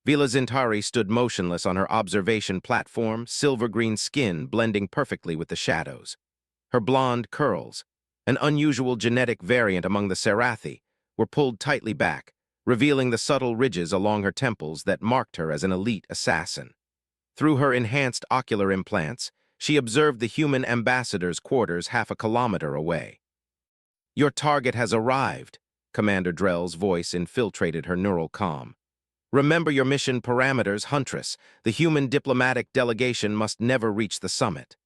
Vila Zintari stood motionless on her observation platform, silver-green skin blending perfectly with the shadows. Her blonde curls, an unusual genetic variant among the Sarathi, were pulled tightly back, revealing the subtle ridges along her temples that marked her as an elite assassin. Through her enhanced ocular implants, she observed the human ambassador's quarters half a kilometer away. "Your target has arrived," Commander Drell's voice infiltrated her neural comm. "Remember your mission parameters, Huntress. The human diplomatic delegation must never reach the summit."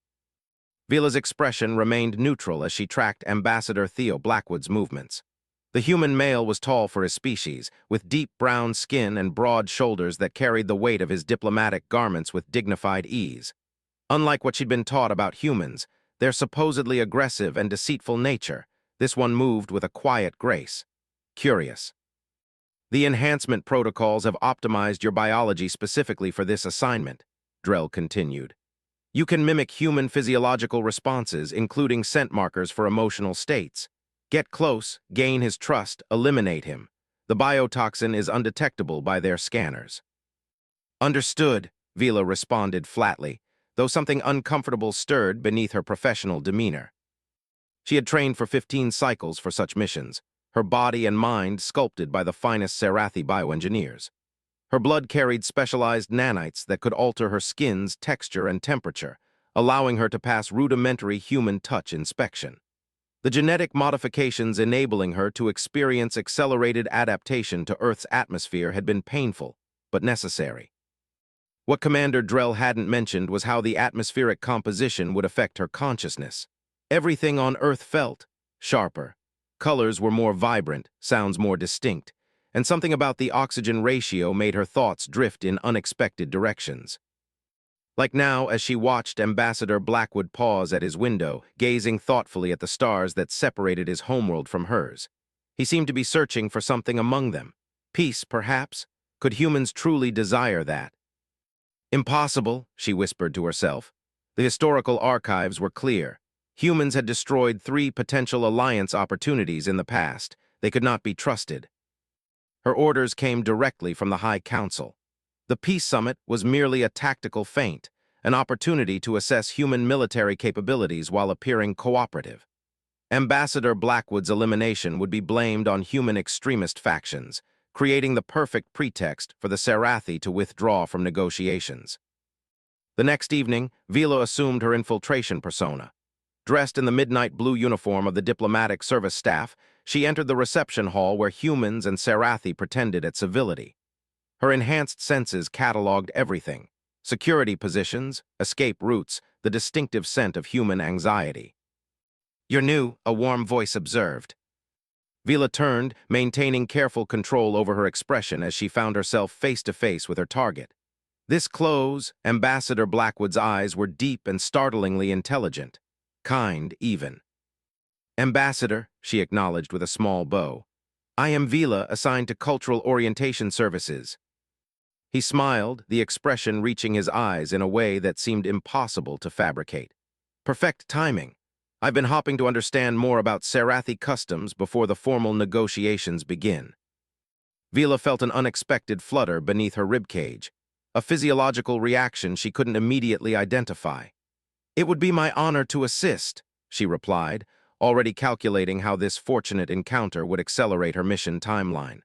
Vila's expression remained neutral as she tracked Ambassador Theo Blackwood's movements. The human male was tall for his species, with deep brown skin and broad shoulders that carried the weight of his diplomatic garments with dignified ease. Unlike what she'd been taught about humans, their supposedly aggressive and deceitful nature, this one moved with a quiet grace. Curious. "The enhancement protocols have optimized your biology specifically for this assignment," Drell continued. "You can mimic human physiological responses, including scent markers for emotional states. Get close, gain his trust, eliminate him. The biotoxin is undetectable by their scanners." "Understood," Vila responded flatly, though something uncomfortable stirred beneath her professional demeanor. She had trained for 15 cycles for such missions, her body and mind sculpted by the finest Sarathi bioengineers. Her blood carried specialized nanites that could alter her skin's texture and temperature, allowing her to pass rudimentary human touch inspection. The genetic modifications enabling her to experience accelerated adaptation to Earth's atmosphere had been painful, but necessary. What Commander Drell hadn't mentioned was how the atmospheric composition would affect her consciousness. Everything on Earth felt sharper. Colors were more vibrant, sounds more distinct, and something about the oxygen ratio made her thoughts drift in unexpected directions. Like now, as she watched Ambassador Blackwood pause at his window, gazing thoughtfully at the stars that separated his homeworld from hers. He seemed to be searching for something among them. Peace, perhaps? Could humans truly desire that? "Impossible," she whispered to herself. The historical archives were clear. Humans had destroyed 3 potential alliance opportunities in the past. They could not be trusted. Her orders came directly from the High Council. The Peace Summit was merely a tactical feint, an opportunity to assess human military capabilities while appearing cooperative. Ambassador Blackwood's elimination would be blamed on human extremist factions, creating the perfect pretext for the Sarathi to withdraw from negotiations. The next evening, Vila assumed her infiltration persona. Dressed in the midnight blue uniform of the diplomatic service staff, she entered the reception hall where humans and Sarathi pretended at civility. Her enhanced senses cataloged everything: security positions, escape routes, the distinctive scent of human anxiety. "You're new," a warm voice observed. Vila turned, maintaining careful control over her expression as she found herself face-to-face with her target. This close, Ambassador Blackwood's eyes were deep and startlingly intelligent. Kind, even. "Ambassador," she acknowledged with a small bow. "I am Vila, assigned to Cultural Orientation Services." He smiled, the expression reaching his eyes in a way that seemed impossible to fabricate. "Perfect timing. I've been hoping to understand more about Sarathi customs before the formal negotiations begin." Vila felt an unexpected flutter beneath her ribcage, a physiological reaction she couldn't immediately identify. "It would be my honor to assist," she replied, already calculating how this fortunate encounter would accelerate her mission timeline.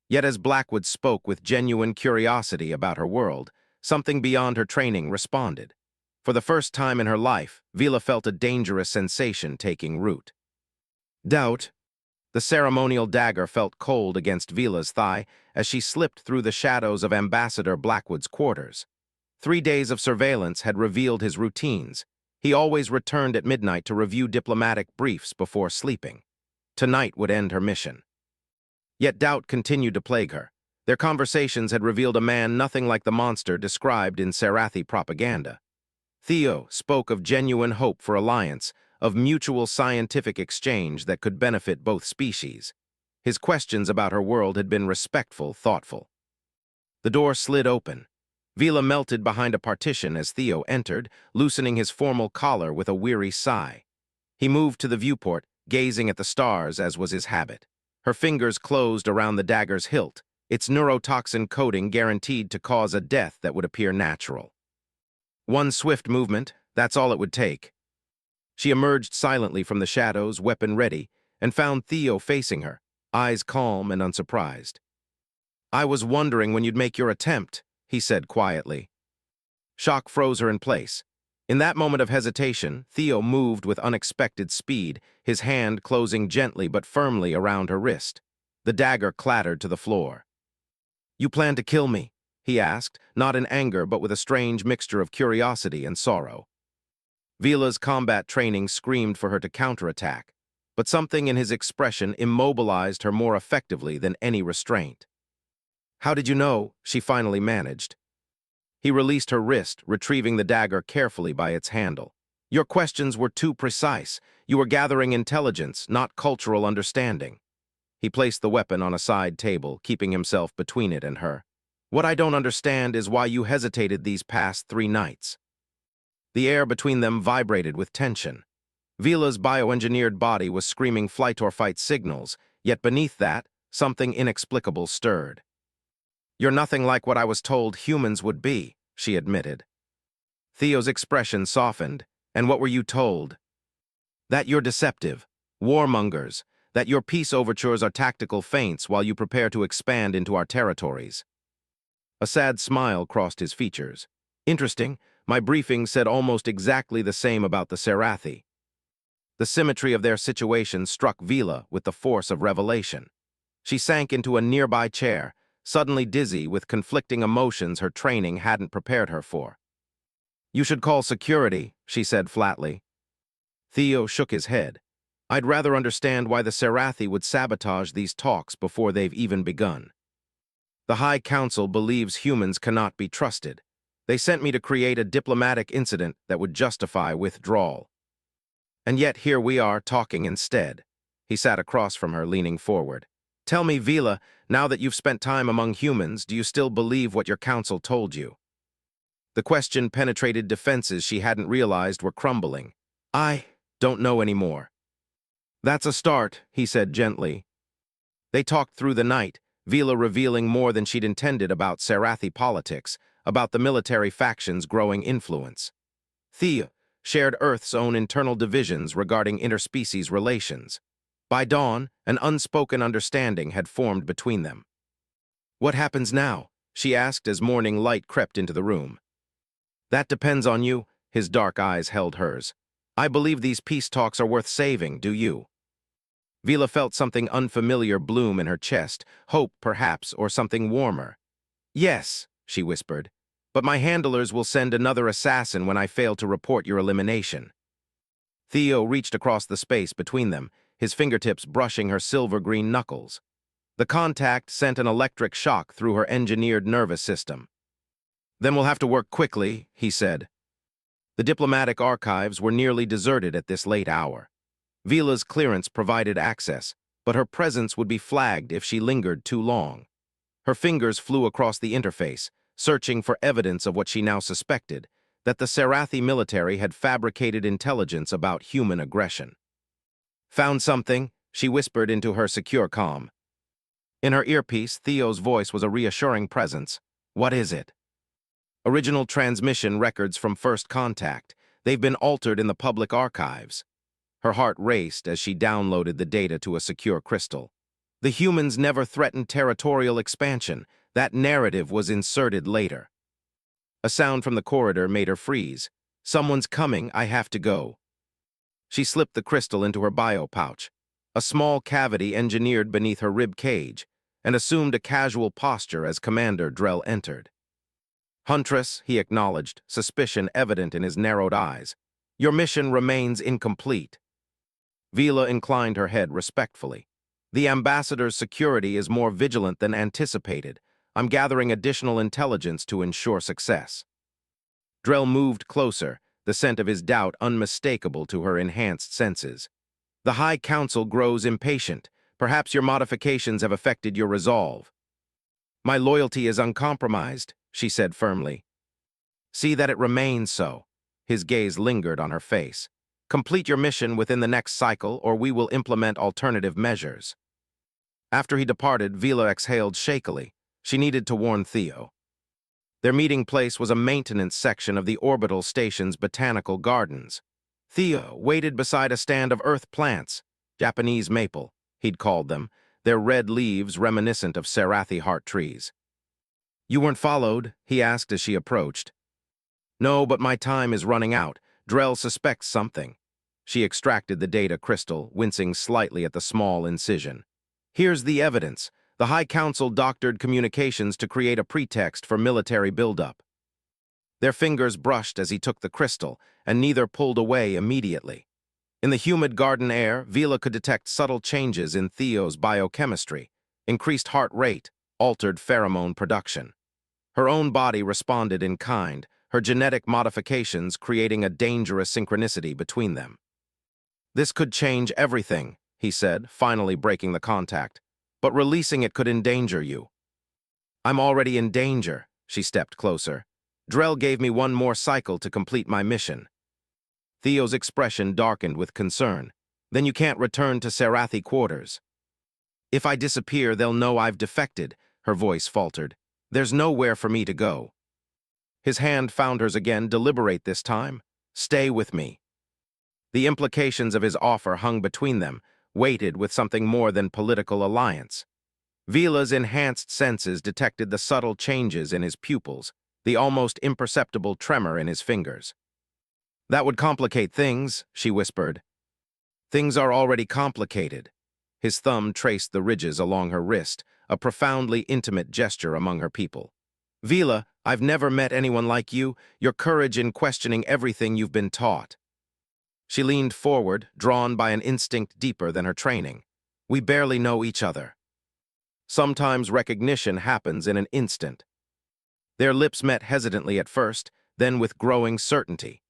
Yet as Blackwood spoke with genuine curiosity about her world, something beyond her training responded. For the first time in her life, Vila felt a dangerous sensation taking root. Doubt. The ceremonial dagger felt cold against Vila's thigh as she slipped through the shadows of Ambassador Blackwood's quarters. 3 days of surveillance had revealed his routines. He always returned at midnight to review diplomatic briefs before sleeping. Tonight would end her mission. Yet doubt continued to plague her. Their conversations had revealed a man nothing like the monster described in Sarathi propaganda. Theo spoke of genuine hope for alliance, of mutual scientific exchange that could benefit both species. His questions about her world had been respectful, thoughtful. The door slid open. Vila melted behind a partition as Theo entered, loosening his formal collar with a weary sigh. He moved to the viewport, gazing at the stars as was his habit. Her fingers closed around the dagger's hilt, its neurotoxin coating guaranteed to cause a death that would appear natural. One swift movement, that's all it would take. She emerged silently from the shadows, weapon ready, and found Theo facing her, eyes calm and unsurprised. "I was wondering when you'd make your attempt," he said quietly. Shock froze her in place. In that moment of hesitation, Theo moved with unexpected speed, his hand closing gently but firmly around her wrist. The dagger clattered to the floor. "You plan to kill me?" he asked, not in anger but with a strange mixture of curiosity and sorrow. Vila's combat training screamed for her to counterattack, but something in his expression immobilized her more effectively than any restraint. "How did you know?" she finally managed. He released her wrist, retrieving the dagger carefully by its handle. "Your questions were too precise. You were gathering intelligence, not cultural understanding." He placed the weapon on a side table, keeping himself between it and her. "What I don't understand is why you hesitated these past 3 nights." The air between them vibrated with tension. Vila's bioengineered body was screaming flight or fight signals, yet beneath that, something inexplicable stirred. "You're nothing like what I was told humans would be," she admitted. Theo's expression softened. "And what were you told?" "That you're deceptive, warmongers, that your peace overtures are tactical feints while you prepare to expand into our territories." A sad smile crossed his features. "Interesting, my briefing said almost exactly the same about the Serathi." The symmetry of their situation struck Vila with the force of revelation. She sank into a nearby chair, suddenly dizzy with conflicting emotions her training hadn't prepared her for. "You should call security," she said flatly. Theo shook his head. "I'd rather understand why the Serathi would sabotage these talks before they've even begun. The High Council believes humans cannot be trusted. They sent me to create a diplomatic incident that would justify withdrawal. And yet here we are talking instead." He sat across from her, leaning forward. "Tell me, Vila, now that you've spent time among humans, do you still believe what your council told you?" The question penetrated defenses she hadn't realized were crumbling. "I don't know anymore." "That's a start," he said gently. They talked through the night, Vila revealing more than she'd intended about Serathi politics, about the military factions' growing influence. Thea shared Earth's own internal divisions regarding interspecies relations. By dawn, an unspoken understanding had formed between them. "What happens now?" she asked as morning light crept into the room. "That depends on you," his dark eyes held hers. "I believe these peace talks are worth saving, do you?" Vila felt something unfamiliar bloom in her chest, hope perhaps, or something warmer. "Yes," she whispered, "but my handlers will send another assassin when I fail to report your elimination." Theo reached across the space between them, his fingertips brushing her silver-green knuckles. The contact sent an electric shock through her engineered nervous system. "Then we'll have to work quickly," he said. The diplomatic archives were nearly deserted at this late hour. Vila's clearance provided access, but her presence would be flagged if she lingered too long. Her fingers flew across the interface, searching for evidence of what she now suspected, that the Serathi military had fabricated intelligence about human aggression. "Found something?" she whispered into her secure comm. In her earpiece, Theo's voice was a reassuring presence. "What is it?" "Original transmission records from first contact. They've been altered in the public archives." Her heart raced as she downloaded the data to a secure crystal. The humans never threatened territorial expansion. That narrative was inserted later. A sound from the corridor made her freeze. "Someone's coming, I have to go." She slipped the crystal into her bio pouch, a small cavity engineered beneath her rib cage, and assumed a casual posture as Commander Drell entered. "Huntress," he acknowledged, suspicion evident in his narrowed eyes. "Your mission remains incomplete." Vila inclined her head respectfully. "The ambassador's security is more vigilant than anticipated. I'm gathering additional intelligence to ensure success." Drell moved closer, the scent of his doubt unmistakable to her enhanced senses. "The High Council grows impatient. Perhaps your modifications have affected your resolve." "My loyalty is uncompromised," she said firmly. "See that it remains so." His gaze lingered on her face. "Complete your mission within the next cycle, or we will implement alternative measures." After he departed, Vila exhaled shakily. She needed to warn Theo. Their meeting place was a maintenance section of the orbital station's botanical gardens. Theo waited beside a stand of earth plants, Japanese maple, he'd called them, their red leaves reminiscent of Sarathi heart trees. "You weren't followed?" he asked as she approached. "No, but my time is running out. Drell suspects something." She extracted the data crystal, wincing slightly at the small incision. "Here's the evidence. The High Council doctored communications to create a pretext for military buildup." Their fingers brushed as he took the crystal, and neither pulled away immediately. In the humid garden air, Vila could detect subtle changes in Theo's biochemistry, increased heart rate, altered pheromone production. Her own body responded in kind, her genetic modifications creating a dangerous synchronicity between them. "This could change everything," he said, finally breaking the contact. "But releasing it could endanger you." "I'm already in danger," she stepped closer. "Drell gave me one more cycle to complete my mission." Theo's expression darkened with concern. "Then you can't return to Sarathi quarters." "If I disappear, they'll know I've defected," her voice faltered. "There's nowhere for me to go." His hand found hers again, deliberate this time. "Stay with me." The implications of his offer hung between them, weighted with something more than political alliance. Vila's enhanced senses detected the subtle changes in his pupils, the almost imperceptible tremor in his fingers. "That would complicate things," she whispered. "Things are already complicated." His thumb traced the ridges along her wrist, a profoundly intimate gesture among her people. "Vila, I've never met anyone like you, your courage in questioning everything you've been taught." She leaned forward, drawn by an instinct deeper than her training. "We barely know each other." Sometimes recognition happens in an instant. Their lips met hesitantly at first, then with growing certainty.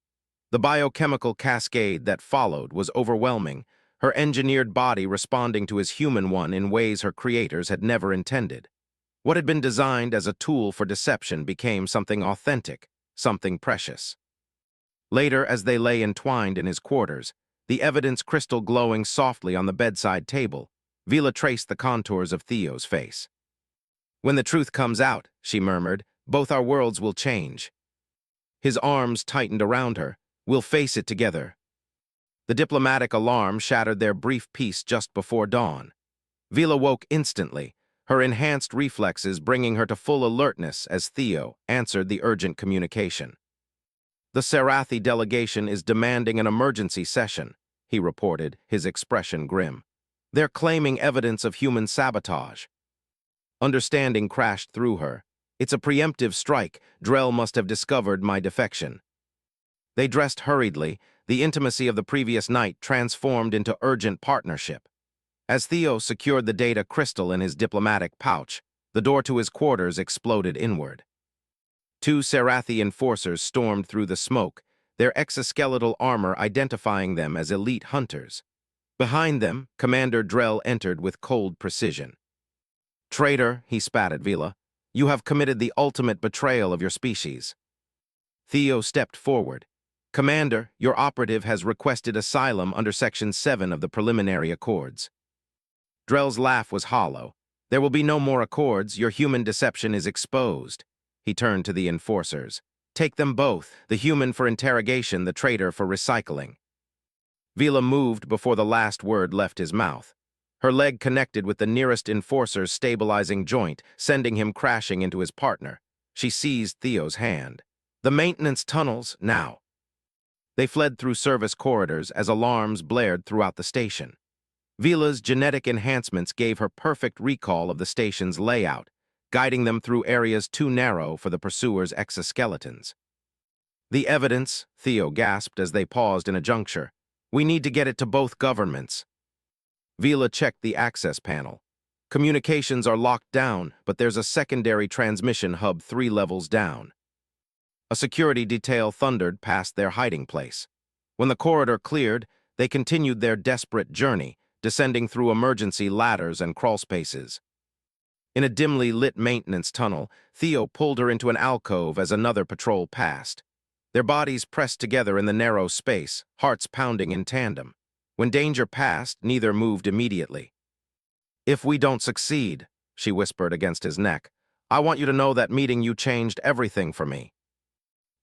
The biochemical cascade that followed was overwhelming, her engineered body responding to his human one in ways her creators had never intended. What had been designed as a tool for deception became something authentic, something precious. Later, as they lay entwined in his quarters, the evidence crystal glowing softly on the bedside table, Vila traced the contours of Theo's face. "When the truth comes out," she murmured, "both our worlds will change." His arms tightened around her. "We'll face it together." The diplomatic alarm shattered their brief peace just before dawn. Vila woke instantly, her enhanced reflexes bringing her to full alertness as Theo answered the urgent communication. "The Sarathi delegation is demanding an emergency session," he reported, his expression grim. "They're claiming evidence of human sabotage." Understanding crashed through her. "It's a preemptive strike. Drell must have discovered my defection." They dressed hurriedly, the intimacy of the previous night transformed into urgent partnership. As Theo secured the data crystal in his diplomatic pouch, the door to his quarters exploded inward. Two Sarathi enforcers stormed through the smoke, their exoskeletal armor identifying them as elite hunters. Behind them, Commander Drell entered with cold precision. "Traitor," he spat at Vila, "you have committed the ultimate betrayal of your species." Theo stepped forward. "Commander, your operative has requested asylum under Section 7 of the preliminary accords." Drell's laugh was hollow. "There will be no more accords. Your human deception is exposed." He turned to the enforcers. "Take them both, the human for interrogation, the traitor for recycling." Vila moved before the last word left his mouth. Her leg connected with the nearest enforcer's stabilizing joint, sending him crashing into his partner. She seized Theo's hand. "The maintenance tunnels, now." They fled through service corridors as alarms blared throughout the station. Vila's genetic enhancements gave her perfect recall of the station's layout, guiding them through areas too narrow for the pursuers' exoskeletons. "The evidence," Theo gasped as they paused in a juncture. "We need to get it to both governments." Vila checked the access panel. "Communications are locked down, but there's a secondary transmission hub 3 levels down." A security detail thundered past their hiding place. When the corridor cleared, they continued their desperate journey, descending through emergency ladders and crawlspaces. In a dimly lit maintenance tunnel, Theo pulled her into an alcove as another patrol passed. Their bodies pressed together in the narrow space, hearts pounding in tandem. When danger passed, neither moved immediately. "If we don't succeed," she whispered against his neck, I want you to know that meeting you changed everything for me.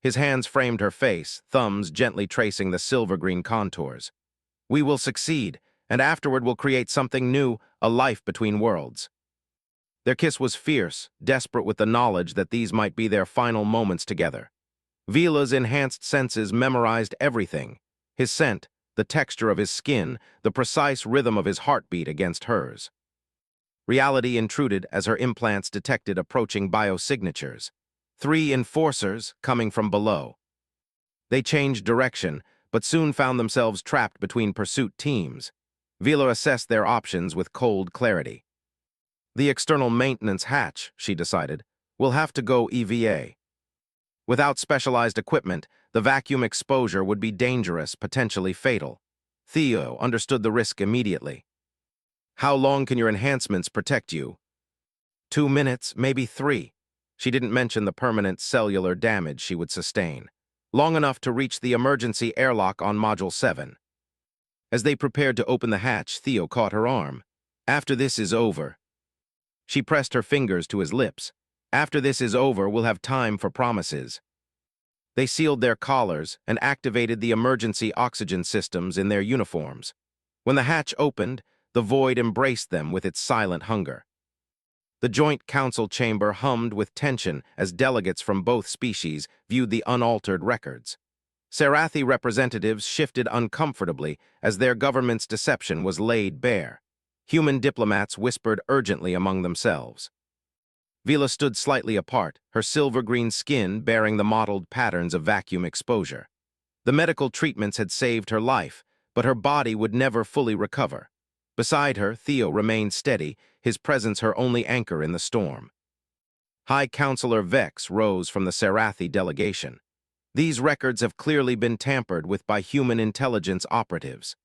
His hands framed her face, thumbs gently tracing the silver-green contours. We will succeed, and afterward we'll create something new, a life between worlds. Their kiss was fierce, desperate with the knowledge that these might be their final moments together. Vila's enhanced senses memorized everything: his scent, the texture of his skin, the precise rhythm of his heartbeat against hers. Reality intruded as her implants detected approaching biosignatures. 3 enforcers coming from below. They changed direction, but soon found themselves trapped between pursuit teams. Vila assessed their options with cold clarity. The external maintenance hatch, she decided, will have to go EVA. Without specialized equipment, the vacuum exposure would be dangerous, potentially fatal. Theo understood the risk immediately. How long can your enhancements protect you? 2 minutes, maybe 3. She didn't mention the permanent cellular damage she would sustain. Long enough to reach the emergency airlock on Module 7. As they prepared to open the hatch, Theo caught her arm. After this is over. She pressed her fingers to his lips. After this is over, we'll have time for promises. They sealed their collars and activated the emergency oxygen systems in their uniforms. When the hatch opened, the void embraced them with its silent hunger. The Joint Council chamber hummed with tension as delegates from both species viewed the unaltered records. Sarathi representatives shifted uncomfortably as their government's deception was laid bare. Human diplomats whispered urgently among themselves. Vila stood slightly apart, her silver-green skin bearing the mottled patterns of vacuum exposure. The medical treatments had saved her life, but her body would never fully recover. Beside her, Theo remained steady, his presence her only anchor in the storm. High Counselor Vex rose from the Sarathi delegation. These records have clearly been tampered with by human intelligence operatives.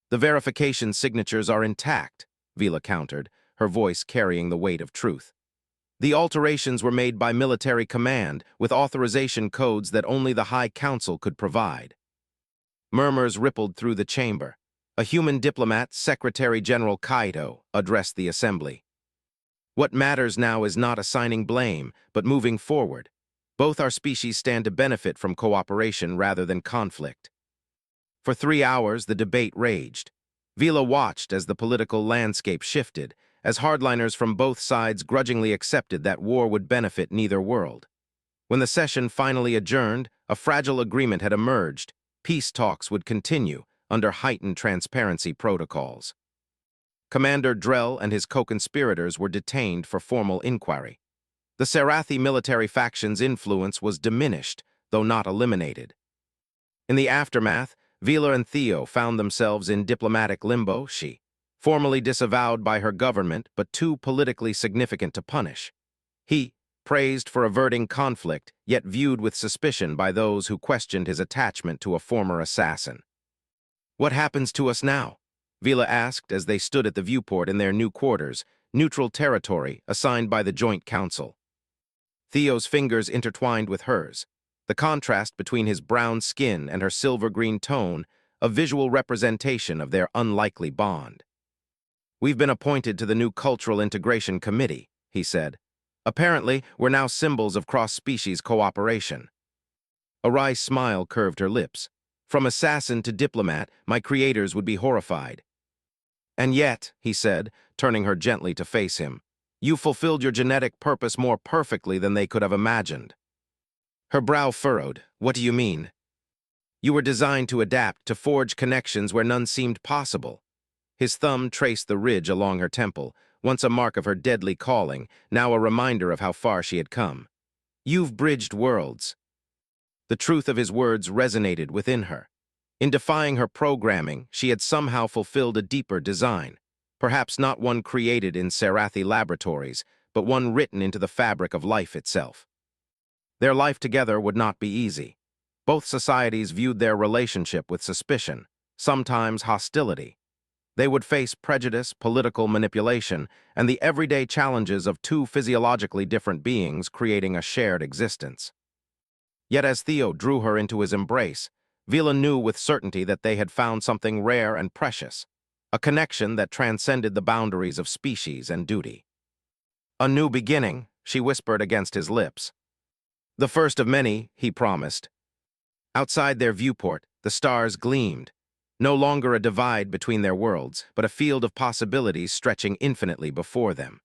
The verification signatures are intact, Vila countered, her voice carrying the weight of truth. The alterations were made by military command, with authorization codes that only the High Council could provide. Murmurs rippled through the chamber. A human diplomat, Secretary General Kaito, addressed the assembly. What matters now is not assigning blame, but moving forward. Both our species stand to benefit from cooperation rather than conflict. For 3 hours, the debate raged. Vila watched as the political landscape shifted, as hardliners from both sides grudgingly accepted that war would benefit neither world. When the session finally adjourned, a fragile agreement had emerged. Peace talks would continue, under heightened transparency protocols. Commander Drell and his co-conspirators were detained for formal inquiry. The Sarathi military faction's influence was diminished, though not eliminated. In the aftermath, Vila and Theo found themselves in diplomatic limbo, formally disavowed by her government but too politically significant to punish. He, praised for averting conflict, yet viewed with suspicion by those who questioned his attachment to a former assassin. What happens to us now? Vila asked as they stood at the viewport in their new quarters, neutral territory assigned by the Joint Council. Theo's fingers intertwined with hers, the contrast between his brown skin and her silver-green tone, a visual representation of their unlikely bond. We've been appointed to the new Cultural Integration Committee, he said. Apparently, we're now symbols of cross-species cooperation. A wry smile curved her lips. From assassin to diplomat, my creators would be horrified. And yet, he said, turning her gently to face him, you fulfilled your genetic purpose more perfectly than they could have imagined. Her brow furrowed. What do you mean? You were designed to adapt, to forge connections where none seemed possible. His thumb traced the ridge along her temple, once a mark of her deadly calling, now a reminder of how far she had come. You've bridged worlds. The truth of his words resonated within her. In defying her programming, she had somehow fulfilled a deeper design, perhaps not one created in Sarathi laboratories, but one written into the fabric of life itself. Their life together would not be easy. Both societies viewed their relationship with suspicion, sometimes hostility. They would face prejudice, political manipulation, and the everyday challenges of two physiologically different beings creating a shared existence. Yet as Theo drew her into his embrace, Vila knew with certainty that they had found something rare and precious, a connection that transcended the boundaries of species and duty. A new beginning, she whispered against his lips. The first of many, he promised. Outside their viewport, the stars gleamed, no longer a divide between their worlds, but a field of possibilities stretching infinitely before them.